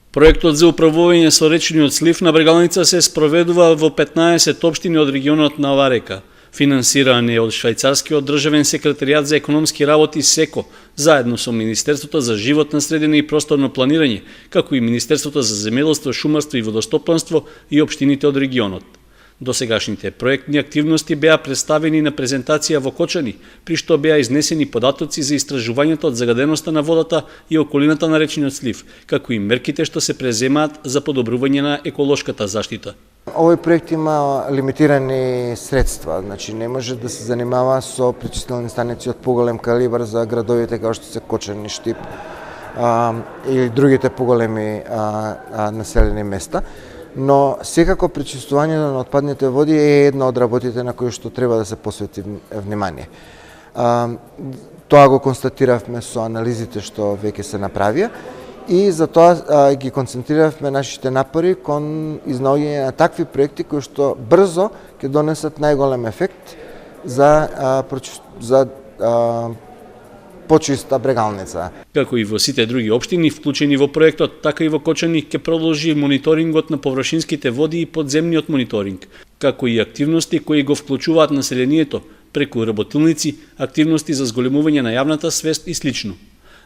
Проектот за управување со речниот слив на Брегалница се спроведува во 15 општини од регионот на Варека. Финансиран е од Швајцарскиот државен секретаријат за економски работи СЕКО, заедно со Министерството за животна средина и просторно планирање, како и Министерството за земјоделство, шумарство и водостопанство и општините од регионот. Досегашните проектни активности беа представени на презентација во Кочани, при што беа изнесени податоци за истражувањето од загаденоста на водата и околината на речниот слив, како и мерките што се преземаат за подобрување на еколошката заштита. Овој проект има лимитирани средства, значи не може да се занимава со пречистилни станици од поголем калибар за градовите како што се Кочани, Штип или другите поголеми населени места. Но секако пречистувањето на отпадните води е една од работите на кои што треба да се посвети внимание. Тоа го констатиравме со анализите што веќе се направија и затоа ги концентриравме нашите напори кон изнаоѓање на такви проекти кои што брзо ќе донесат најголем ефект за почиста Брегалница. Како и во сите други општини вклучени во проектот, така и во Кочани ќе продолжи мониторингот на површинските води и подземниот мониторинг, како и активности кои го вклучуваат населението преку работилници, активности за зголемување на јавната свест и слично.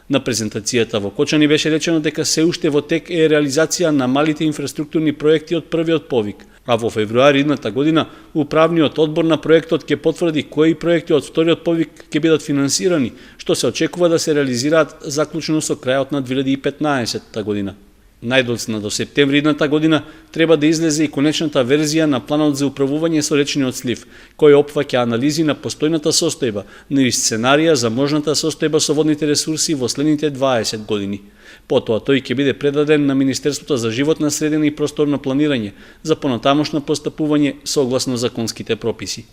На презентацијата во Кочани беше речено дека се уште во тек е реализација на малите инфраструктурни проекти од првиот повик, а во февруари идната година управниот одбор на проектот ќе потврди кои проекти од вториот повик ќе бидат финансирани, што се очекува да се реализираат заклучно со крајот на 2015 година. Најдоцна до септември идната година треба да излезе и конечната верзија на планот за управување со речниот слив, кој опфаќа анализи на постојната состојба, но и сценарија за можната состојба со водните ресурси во следните 20 години. Потоа тој ќе биде предаден на Министерството за животна средина и просторно планирање за понатамошно постапување согласно законските прописи.